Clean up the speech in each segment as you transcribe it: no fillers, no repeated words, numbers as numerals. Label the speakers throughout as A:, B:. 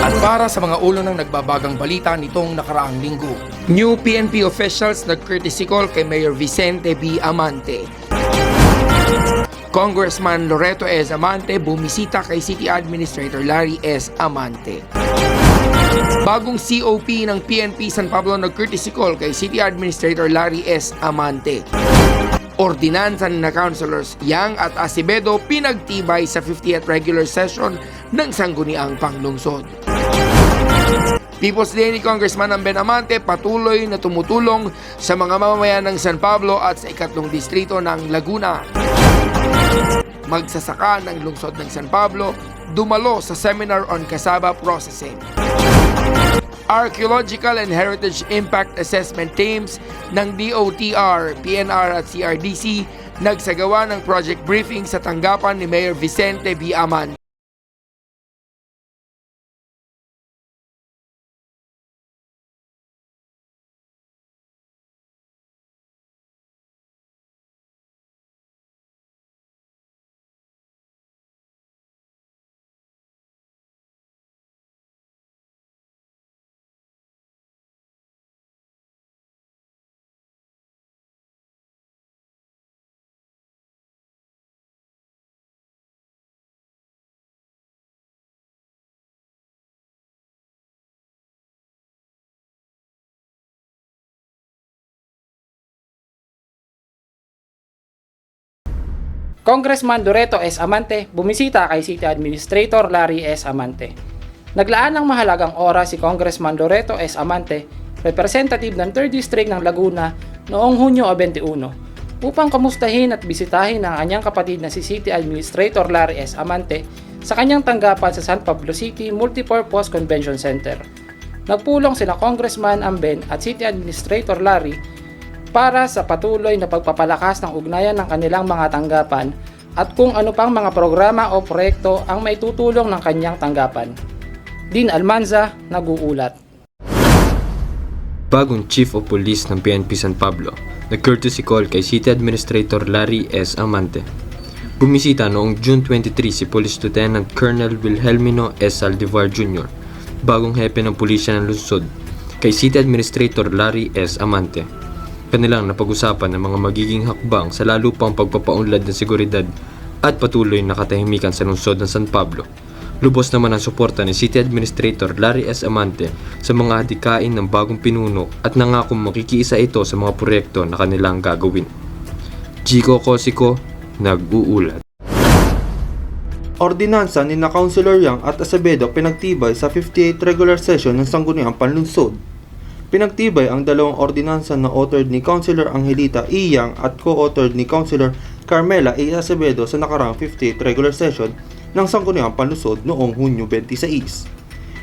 A: At para sa mga ulo ng nagbabagang balita nitong nakaraang linggo, new PNP officials nag-courtesy call kay Mayor Vicente B. Amante. Congressman Loreto S. Amante bumisita kay City Administrator Larry S. Amante. Bagong COP ng PNP San Pablo nag-courtesy call kay City Administrator Larry S. Amante. Ordinansa ni na Councilors Yang at Acevedo pinagtibay sa 50th regular session ng Sangguniang Panglungsod. People's Day ni Congressman Amben Amante patuloy na tumutulong sa mga mamamayan ng San Pablo at sa ikatlong distrito ng Laguna. Magsasaka ng lungsod ng San Pablo dumalo sa seminar on cassava processing. Archaeological and Heritage Impact Assessment Teams ng DOTR, PNR at CRDC nagsagawa ng project briefing sa tanggapan ni Mayor Vicente B. Amante.
B: Congressman Loreto S. Amante bumisita kay City Administrator Larry S. Amante. Naglaan ng mahalagang oras si Congressman Loreto S. Amante, representative ng 3rd District ng Laguna noong Hunyo 21, upang kamustahin at bisitahin ang anyang kapatid na si City Administrator Larry S. Amante sa kanyang tanggapan sa San Pablo City Multipurpose Convention Center. Nagpulong sina Congressman Amben at City Administrator Larry para sa patuloy na pagpapalakas ng ugnayan ng kanilang mga tanggapan at kung ano pang mga programa o proyekto ang maitutulong ng kanyang tanggapan. Dean Almanza, nag-uulat.
C: Bagong Chief of Police ng PNP San Pablo, nag-courtesy call kay City Administrator Larry S. Amante. Bumisita noong June 23 si Police Lieutenant Colonel Wilhelmino S. Saldivar Jr., bagong hepe ng pulisya ng lungsod, kay City Administrator Larry S. Amante. Kanilang napag-usapan ng mga magiging hakbang sa lalo pang pagpapaunlad ng seguridad at patuloy na katahimikan sa lungsod ng San Pablo. Lubos naman ang suporta ni City Administrator Larry S. Amante sa mga hadikain ng bagong pinuno at nangakong makikiisa ito sa mga proyekto na kanilang gagawin. Jico Cosico, nag-uulat.
D: Ordinansa ni na Councilor Yang at Acevedo pinagtibay sa 58th regular session ng Sangguniang Panlungsod. Pinagtibay ang dalawang ordinansa na authored ni Councilor Angelita E. Yang at co-authored ni Councilor Carmela A. Acevedo sa nakaraang 58th regular session ng Sangguniang Panlungsod noong Hunyo 26.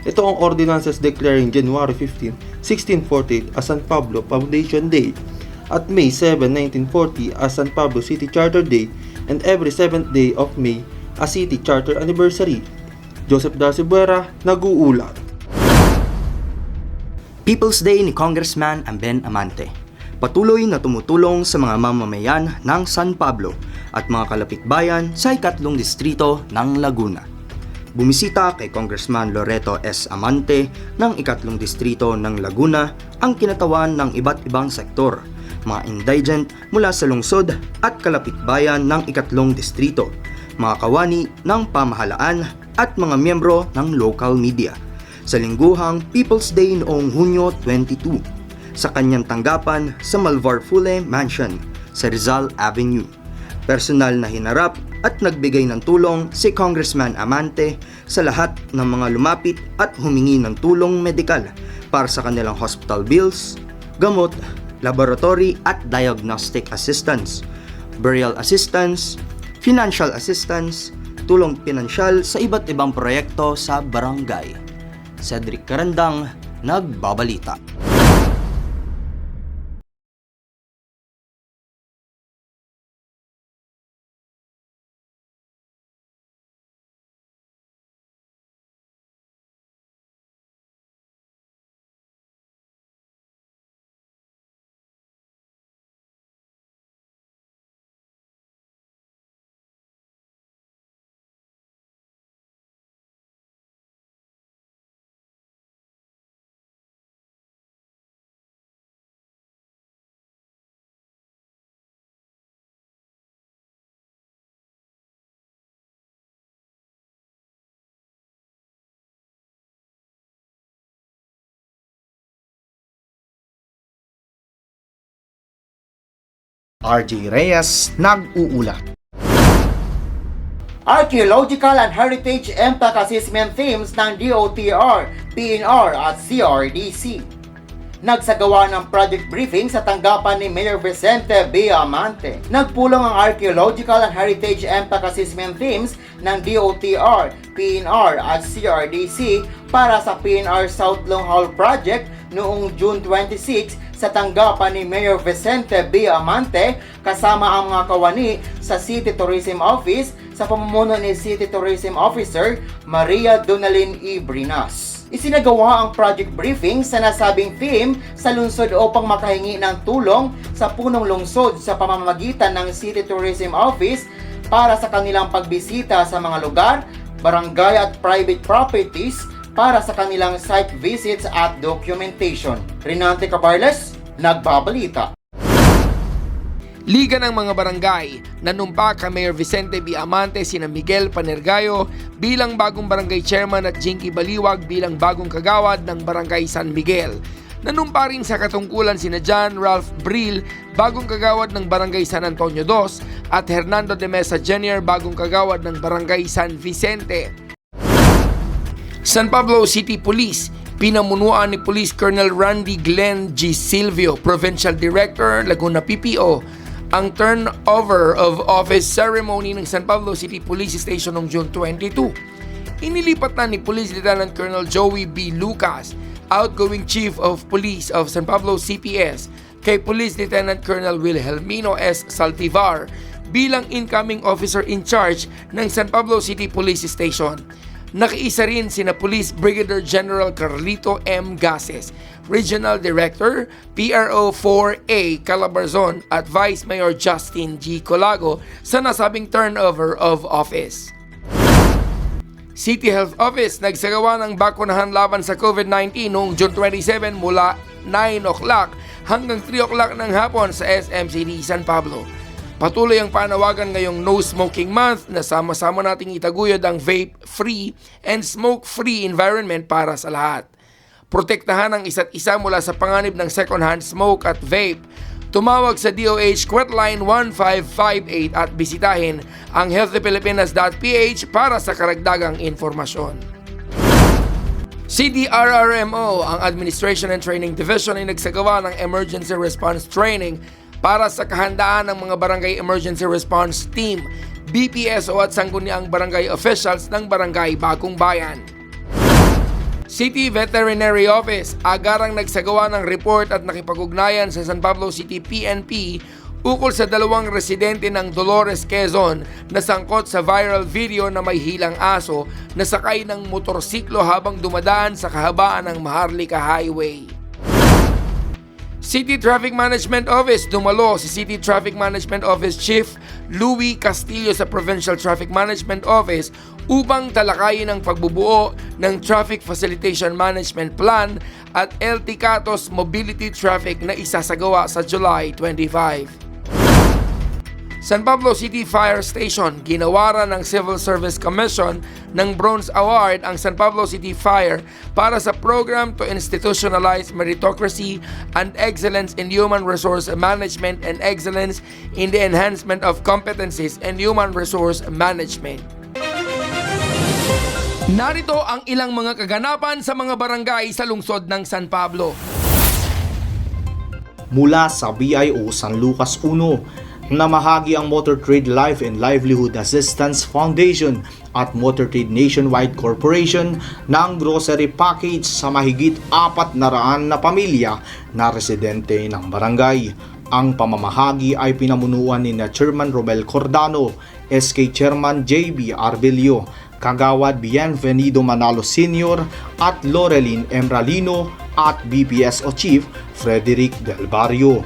D: Ito ang ordinances declaring January 15, 1648 as San Pablo Foundation Day at May 7, 1940 as San Pablo City Charter Day and every 7th day of May as City Charter Anniversary. Joseph Darcibuera, nag-uulat.
E: People's Day ni Congressman Amben Amante. Patuloy na tumutulong sa mga mamamayan ng San Pablo at mga kalapitbayan sa ikatlong distrito ng Laguna. Bumisita kay Congressman Loreto S. Amante ng ikatlong distrito ng Laguna ang kinatawan ng iba't ibang sektor, mga indigent mula sa lungsod at kalapitbayan ng ikatlong distrito, mga kawani ng pamahalaan at mga miyembro ng local media sa lingguhang People's Day noong Hunyo 22 sa kanyang tanggapan sa Malvar Fule Mansion sa Rizal Avenue. Personal na hinarap at nagbigay ng tulong si Congressman Amante sa lahat ng mga lumapit at humingi ng tulong medikal para sa kanilang hospital bills, gamot, laboratory at diagnostic assistance, burial assistance, financial assistance, tulong pinansyal sa iba't ibang proyekto sa barangay. Cedric Carandang, nagbabalita.
F: RJ Reyes nag-uulat.
G: Archaeological and Heritage Impact Assessment Themes ng DOTR, PNR at CRDC. Nagsagawa ng project briefing sa tanggapan ni Mayor Vicente B. Amante. Nagpulong ang Archaeological and Heritage Impact Assessment Themes ng DOTR, PNR at CRDC para sa PNR South Long Haul Project noong June 26 sa tanggapan ni Mayor Vicente B. Amante kasama ang mga kawani sa City Tourism Office sa pamumuno ni City Tourism Officer Maria Donalyn E. Brinas. Isinagawa ang project briefing sa nasabing theme sa lungsod upang makahingi ng tulong sa punong lungsod sa pamamagitan ng City Tourism Office para sa kanilang pagbisita sa mga lugar, barangay at private properties para sa kanilang site visits at documentation. Renante Cabarles, nagbabalita.
A: Liga ng mga barangay, nanumpa ka Mayor Vicente B. Amante sina Miguel Panergayo bilang bagong barangay chairman at Jinky Baliwag bilang bagong kagawad ng Barangay San Miguel. Nanumpa rin sa katungkulan sina John Ralph Bril, bagong kagawad ng Barangay San Antonio II at Hernando de Mesa Jr., bagong kagawad ng Barangay San Vicente. San Pablo City Police, pinamunuan ni Police Colonel Randy Glenn G. Silvio, Provincial Director, Laguna PPO, ang turnover of office ceremony ng San Pablo City Police Station noong June 22. Inilipat na ni Police Lieutenant Colonel Joey B. Lucas, outgoing Chief of Police of San Pablo CPS, kay Police Lieutenant Colonel Wilhelmino S. Saltivar bilang incoming officer in charge ng San Pablo City Police Station. Nakiisa rin sina Police Brigadier General Carlito M. Gases, Regional Director, PRO 4A Calabarzon at Vice Mayor Justin G. Colago sa nasabing turnover of office. City Health Office nagsagawa ng bakunahan laban sa COVID-19 noong June 27 mula 9 o'clock hanggang 3 o'clock ng hapon sa SMCD San Pablo. Patuloy ang panawagan ngayong No Smoking Month na sama-sama nating itaguyod ang vape-free and smoke-free environment para sa lahat. Protektahan ang isa't isa mula sa panganib ng second-hand smoke at vape. Tumawag sa DOH Quetline 1558 at bisitahin ang healthypilipinas.ph para sa karagdagang informasyon. CDRRMO, ang Administration and Training Division ay nagsagawa ng Emergency Response Training para sa kahandaan ng mga Barangay Emergency Response Team, BPSO at sangguniang barangay officials ng Barangay Bagong Bayan. City Veterinary Office, agarang nagsagawa ng report at nakipag-ugnayan sa San Pablo City PNP ukol sa dalawang residente ng Dolores, Quezon na sangkot sa viral video na may hilang aso na sakay ng motorsiklo habang dumadaan sa kahabaan ng Maharlika Highway. City Traffic Management Office, dumalo si City Traffic Management Office Chief Louis Castillo sa Provincial Traffic Management Office upang talakayin ang pagbubuo ng Traffic Facilitation Management Plan at LTCATOS Mobility Traffic na isasagawa sa July 25. San Pablo City Fire Station, ginawaran ng Civil Service Commission ng Bronze Award ang San Pablo City Fire para sa program to institutionalize meritocracy and excellence in human resource management and excellence in the enhancement of competencies in human resource management. Narito ang ilang mga kaganapan sa mga barangay sa lungsod ng San Pablo.
F: Mula sa BIO San Lucas 1, namahagi ang Motor Trade Life and Livelihood Assistance Foundation at Motor Trade Nationwide Corporation ng grocery package sa mahigit 400 na pamilya na residente ng barangay. Ang pamamahagi ay pinamunuan ni Chairman Romel Cordano, SK Chairman JB Arbelio, Kagawad Bienvenido Manalo Sr. at Loreline Emralino at BPSO Chief Frederick Del Barrio.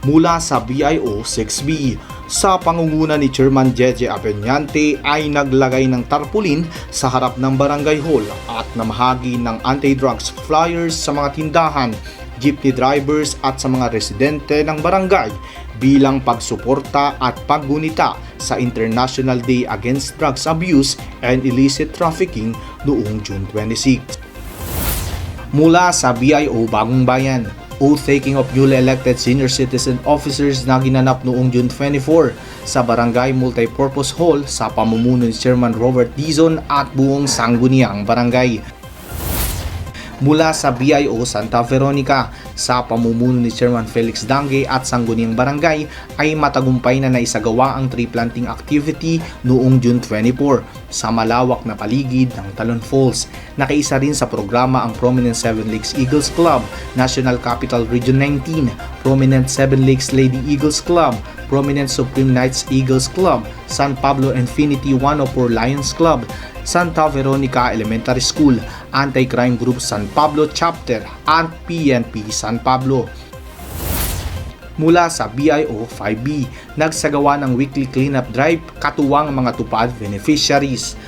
F: Mula sa BIO 6B, sa pangunguna ni Chairman Jeje Apeñante ay naglagay ng tarpaulin sa harap ng barangay hall at namahagi ng anti-drugs flyers sa mga tindahan, jeepney drivers at sa mga residente ng barangay bilang pagsuporta at paggunita sa International Day Against Drugs Abuse and Illicit Trafficking noong June 26. Mula sa BIO Bagong Bayan, Oath-taking of newly elected senior citizen officers na ginanap noong June 24 sa Barangay Multipurpose Hall sa pamumuno ni Chairman Robert Dizon at buong sangguniang barangay. Mula sa BIO Santa Veronica sa pamumuno ni Chairman Felix Dange at sangguniang barangay ay matagumpay na naisagawa ang tree planting activity noong June 24 sa malawak na paligid ng Talon Falls. Nakaisa rin sa programa ang Prominent Seven Lakes Eagles Club, National Capital Region 19, Prominent Seven Lakes Lady Eagles Club, Prominent Supreme Knights Eagles Club, San Pablo Infinity 104 Lions Club, Santa Veronica Elementary School, Anti-Crime Group San Pablo Chapter at PNP San Pablo. Mula sa BIO 5B, nagsagawa ng weekly cleanup drive katuwang mga tupad beneficiaries.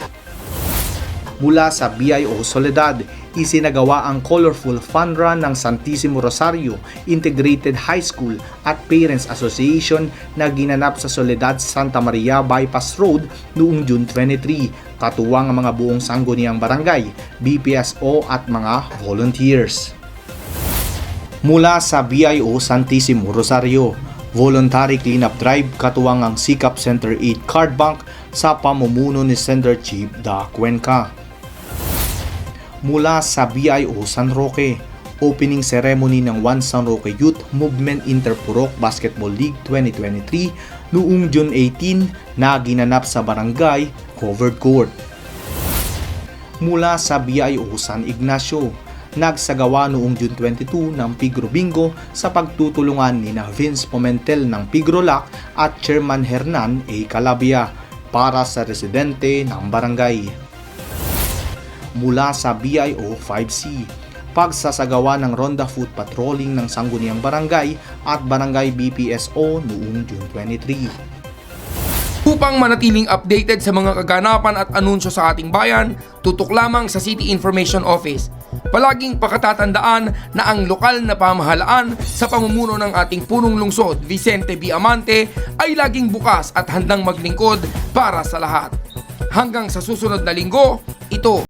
F: Mula sa BIO Soledad, isinagawa ang colorful fun run ng Santissimo Rosario Integrated High School at Parents Association na ginanap sa Soledad Santa Maria Bypass Road noong June 23, katuwang ang mga buong sangguniang barangay, BPSO at mga volunteers. Mula sa BIO Santissimo Rosario, voluntary cleanup drive katuwang ang Sikap Center 8 Card Bank sa pamumuno ni Sender Chief Da Cuenca. Mula sa BIO San Roque, opening ceremony ng One San Roque Youth Movement Interpurok Basketball League 2023 noong June 18 na ginanap sa barangay covered court. Mula sa BIO San Ignacio, nagsagawa noong June 22 ng Pigro Bingo sa pagtutulungan ni Vince Pomentel ng Pigrolac at Chairman Hernan A. Calabia para sa residente ng barangay. Mula sa BIO 5C, pagsasagawa ng Ronda Foot Patrolling ng sangguniang barangay at barangay BPSO noong June 23.
A: Upang manatiling updated sa mga kaganapan at anunsyo sa ating bayan, tutok lamang sa City Information Office. Palaging pakatatandaan na ang lokal na pamahalaan sa pamumuno ng ating punong lungsod, Vicente B. Amante, ay laging bukas at handang maglingkod para sa lahat. Hanggang sa susunod na linggo, ito